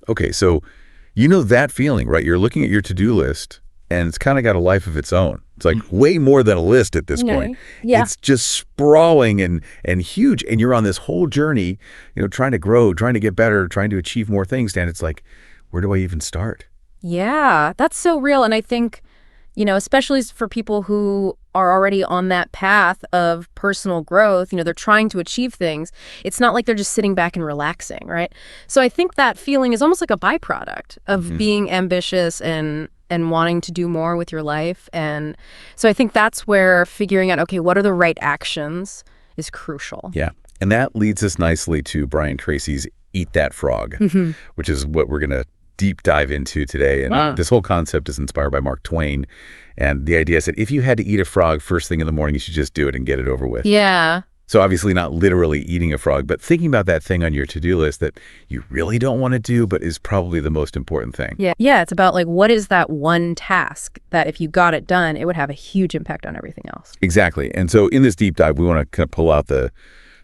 Okay, so you know that feeling, right? You're looking at your to-do list, and it's kind of got a life of its own. It's like way more than a list at this point. Yeah. It's just sprawling and huge, and you're on this whole journey, trying to grow, trying to get better, trying to achieve more things, and it's like, where do I even start? Yeah, that's so real. And I think, especially for people who are already on that path of personal growth, they're trying to achieve things. It's not like they're just sitting back and relaxing, right? So I think that feeling is almost like a byproduct of being ambitious and wanting to do more with your life. And so I think that's where figuring out, okay, what are the right actions is crucial. Yeah. And that leads us nicely to Brian Tracy's Eat That Frog, which is what we're going to deep dive into today. And this whole concept is inspired by Mark Twain. And the idea is that if you had to eat a frog first thing in the morning, you should just do it and get it over with. Yeah. So obviously not literally eating a frog, but thinking about that thing on your to-do list that you really don't want to do, but is probably the most important thing. Yeah. Yeah. It's about like, what is that one task that if you got it done, it would have a huge impact on everything else. Exactly. And so in this deep dive, we want to kind of pull out the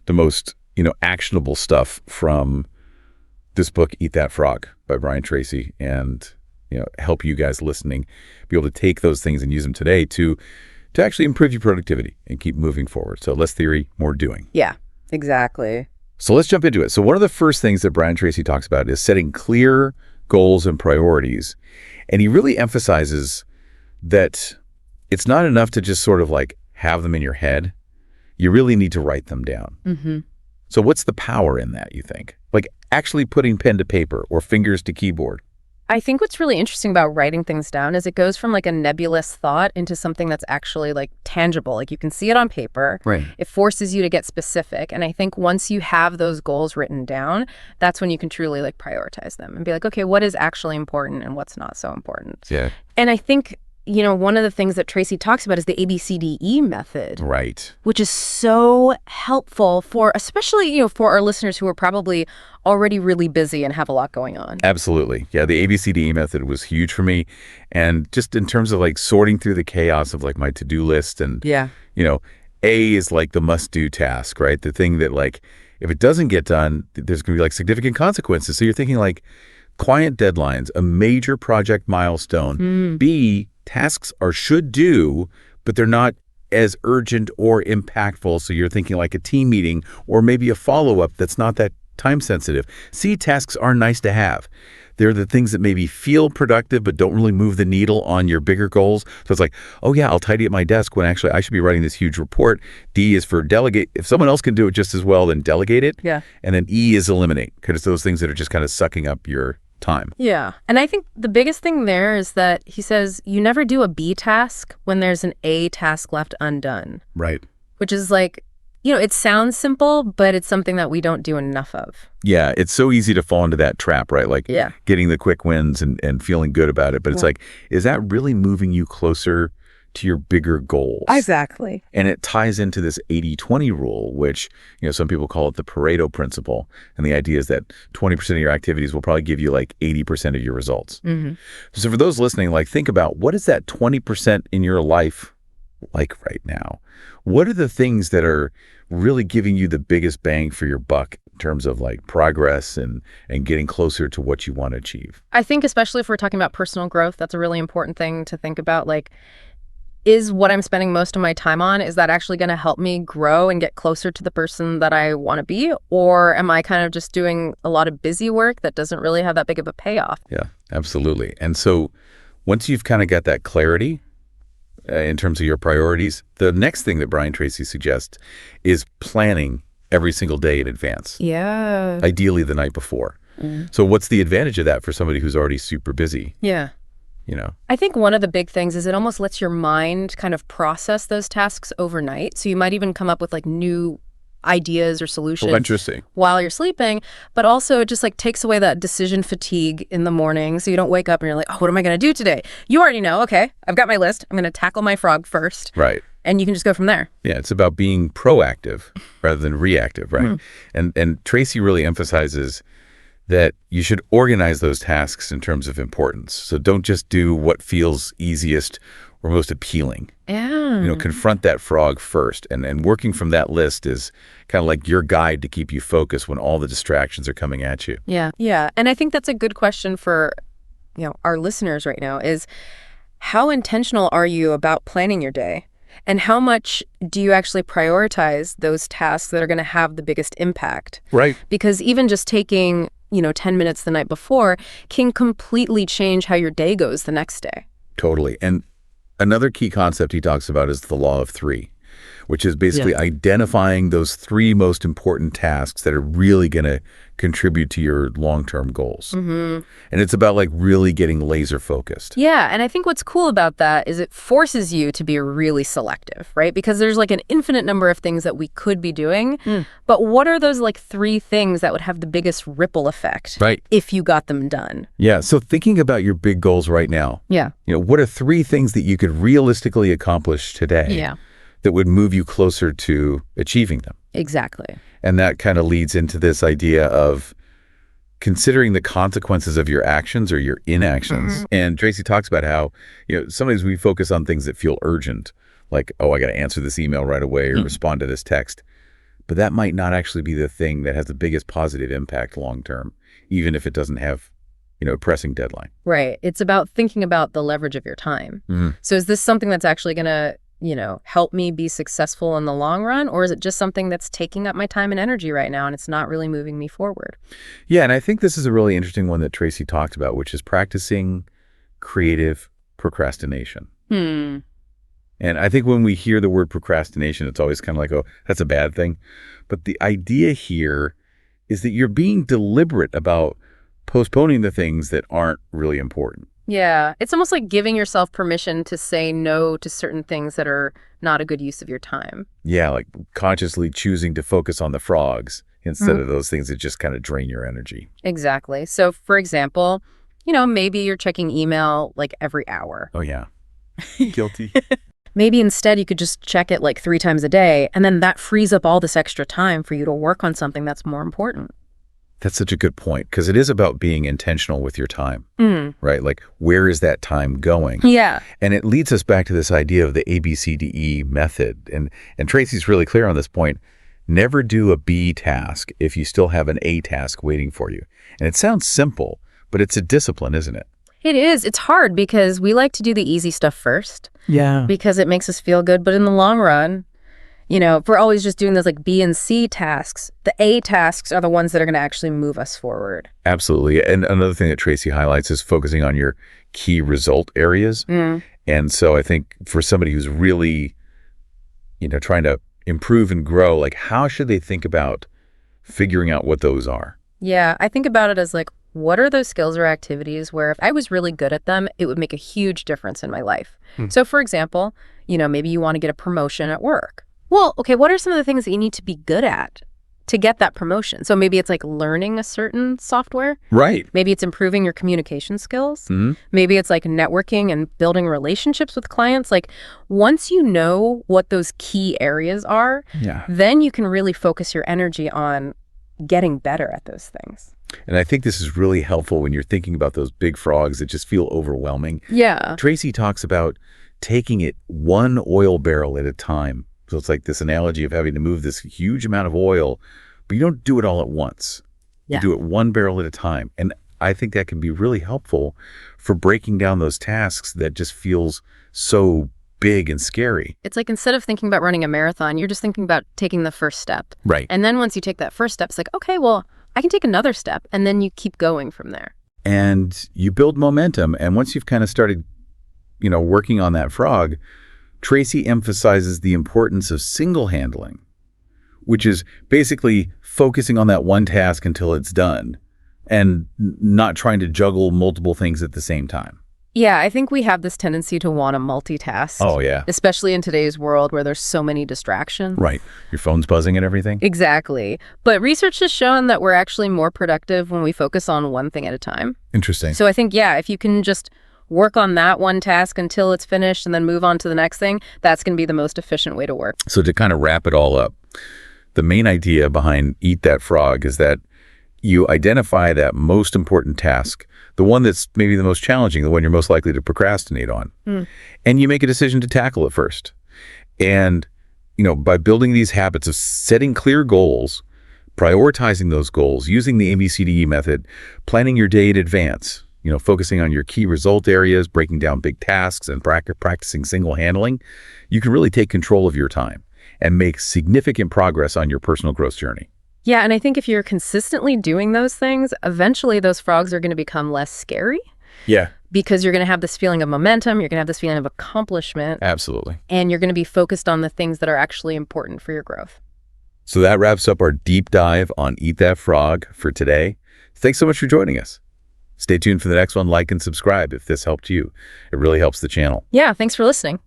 most, actionable stuff from this book, Eat That Frog by Brian Tracy, and, help you guys listening be able to take those things and use them today to actually improve your productivity and keep moving forward. So less theory, more doing. Yeah, exactly. So let's jump into it. So one of the first things that Brian Tracy talks about is setting clear goals and priorities. And he really emphasizes that it's not enough to just sort of like have them in your head. You really need to write them down. So what's the power in that, you think? Like actually putting pen to paper or fingers to keyboard? I think what's really interesting about writing things down is it goes from like a nebulous thought into something that's actually like tangible. Like you can see it on paper. Right. It forces you to get specific. And I think once you have those goals written down, that's when you can truly like prioritize them and be like, okay, what is actually important and what's not so important? Yeah. And I think, one of the things that Tracy talks about is the ABCDE method. Right. Which is so helpful for, especially, for our listeners who are probably already really busy and have a lot going on. Absolutely. Yeah, the ABCDE method was huge for me. And just in terms of like sorting through the chaos of like my to-do list and, A is like the must-do task, right? The thing that like, if it doesn't get done, there's going to be like significant consequences. So you're thinking like client deadlines, a major project milestone. B, tasks are should do, but they're not as urgent or impactful. So you're thinking like a team meeting or maybe a follow-up that's not that time sensitive. C, tasks are nice to have. They're the things that maybe feel productive but don't really move the needle on your bigger goals. So it's like, oh yeah, I'll tidy up my desk when actually I should be writing this huge report. D is for delegate. If someone else can do it just as well, then delegate it. Yeah. And then E is eliminate, because it's those things that are just kind of sucking up your time. Yeah. And I think the biggest thing there is that he says you never do a B task when there's an A task left undone. Right. Which is like, it sounds simple, but it's something that we don't do enough of. Yeah. It's so easy to fall into that trap, right? Like getting the quick wins and feeling good about it. But it's like, is that really moving you closer to your bigger goals? Exactly. And it ties into this 80-20 rule, which, some people call it the Pareto principle. And the idea is that 20% of your activities will probably give you like 80% of your results. So for those listening, like think about what is that 20% in your life like right now? What are the things that are really giving you the biggest bang for your buck in terms of like progress and getting closer to what you want to achieve? I think especially if we're talking about personal growth, that's a really important thing to think about. Like, is what I'm spending most of my time on, is that actually going to help me grow and get closer to the person that I want to be? Or am I kind of just doing a lot of busy work that doesn't really have that big of a payoff? Yeah, absolutely. And so once you've kind of got that clarity in terms of your priorities, the next thing that Brian Tracy suggests is planning every single day in advance. Yeah. Ideally the night before. So what's the advantage of that for somebody who's already super busy? Yeah. I think one of the big things is it almost lets your mind kind of process those tasks overnight. So you might even come up with like new ideas or solutions while you're sleeping, but also it just like takes away that decision fatigue in the morning. So you don't wake up and you're like, oh, what am I going to do today? You already know, okay, I've got my list. I'm going to tackle my frog first. Right. And you can just go from there. Yeah, it's about being proactive rather than reactive, right? And Tracy really emphasizes that you should organize those tasks in terms of importance. So don't just do what feels easiest or most appealing. Yeah. Confront that frog first. And working from that list is kind of like your guide to keep you focused when all the distractions are coming at you. Yeah. Yeah. And I think that's a good question for, our listeners right now is, how intentional are you about planning your day? And how much do you actually prioritize those tasks that are going to have the biggest impact? Right. Because even just taking, 10 minutes the night before can completely change how your day goes the next day. Totally. And another key concept he talks about is the law of three, which is basically identifying those three most important tasks that are really going to contribute to your long-term goals. And it's about like really getting laser focused. Yeah. And I think what's cool about that is it forces you to be really selective, right? Because there's like an infinite number of things that we could be doing. But what are those like three things that would have the biggest ripple effect if you got them done? Yeah. So thinking about your big goals right now, what are three things that you could realistically accomplish today that would move you closer to achieving them? Exactly. And that kind of leads into this idea of considering the consequences of your actions or your inactions. And Tracy talks about how, sometimes we focus on things that feel urgent, like, oh, I got to answer this email right away or respond to this text. But that might not actually be the thing that has the biggest positive impact long term, even if it doesn't have, a pressing deadline. Right. It's about thinking about the leverage of your time. So is this something that's actually going to help me be successful in the long run? Or is it just something that's taking up my time and energy right now and it's not really moving me forward? Yeah, and I think this is a really interesting one that Tracy talked about, which is practicing creative procrastination. And I think when we hear the word procrastination, it's always kind of like, oh, that's a bad thing. But the idea here is that you're being deliberate about postponing the things that aren't really important. Yeah, it's almost like giving yourself permission to say no to certain things that are not a good use of your time. Yeah, like consciously choosing to focus on the frogs instead of those things that just kind of drain your energy. Exactly. So, for example, maybe you're checking email like every hour. Oh, yeah. Guilty. Maybe instead you could just check it like 3 times a day, and then that frees up all this extra time for you to work on something that's more important. That's such a good point, because it is about being intentional with your time, right? Like, where is that time going? Yeah. And it leads us back to this idea of the ABCDE method. And Tracy's really clear on this point. Never do a B task if you still have an A task waiting for you. And it sounds simple, but it's a discipline, isn't it? It is. It's hard because we like to do the easy stuff first. Yeah. Because it makes us feel good. But in the long run, if we're always just doing those like B and C tasks, the A tasks are the ones that are going to actually move us forward. Absolutely. And another thing that Tracy highlights is focusing on your key result areas. And so I think for somebody who's really, trying to improve and grow, like, how should they think about figuring out what those are? Yeah, I think about it as like, what are those skills or activities where if I was really good at them, it would make a huge difference in my life? So for example, maybe you want to get a promotion at work. Well, okay, what are some of the things that you need to be good at to get that promotion? So maybe it's like learning a certain software. Right. Maybe it's improving your communication skills. Maybe it's like networking and building relationships with clients. Like, once you know what those key areas are, then you can really focus your energy on getting better at those things. And I think this is really helpful when you're thinking about those big frogs that just feel overwhelming. Yeah. Tracy talks about taking it one oil barrel at a time. So it's like this analogy of having to move this huge amount of oil, but you don't do it all at once. You do it one barrel at a time. And I think that can be really helpful for breaking down those tasks that just feels so big and scary. It's like instead of thinking about running a marathon, you're just thinking about taking the first step. Right. And then once you take that first step, it's like, okay, well, I can take another step. And then you keep going from there. And you build momentum. And once you've kind of started, working on that frog, Tracy emphasizes the importance of single handling, which is basically focusing on that one task until it's done and not trying to juggle multiple things at the same time. Yeah, I think we have this tendency to want to multitask. Oh, yeah. Especially in today's world where there's so many distractions. Right. Your phone's buzzing and everything. Exactly. But research has shown that we're actually more productive when we focus on one thing at a time. Interesting. So I think, if you can just work on that one task until it's finished and then move on to the next thing, that's going to be the most efficient way to work. So to kind of wrap it all up, the main idea behind Eat That Frog is that You identify that most important task, the one that's maybe the most challenging, the one you're most likely to procrastinate on, and you make a decision to tackle it first. And, by building these habits of setting clear goals, prioritizing those goals, using the ABCDE method, planning your day in advance, focusing on your key result areas, breaking down big tasks, and practicing single handling, you can really take control of your time and make significant progress on your personal growth journey. Yeah, and I think if you're consistently doing those things, eventually those frogs are going to become less scary. Yeah. Because you're going to have this feeling of momentum, you're going to have this feeling of accomplishment. Absolutely. And you're going to be focused on the things that are actually important for your growth. So that wraps up our deep dive on Eat That Frog for today. Thanks so much for joining us. Stay tuned for the next one. Like and subscribe if this helped you. It really helps the channel. Yeah, thanks for listening.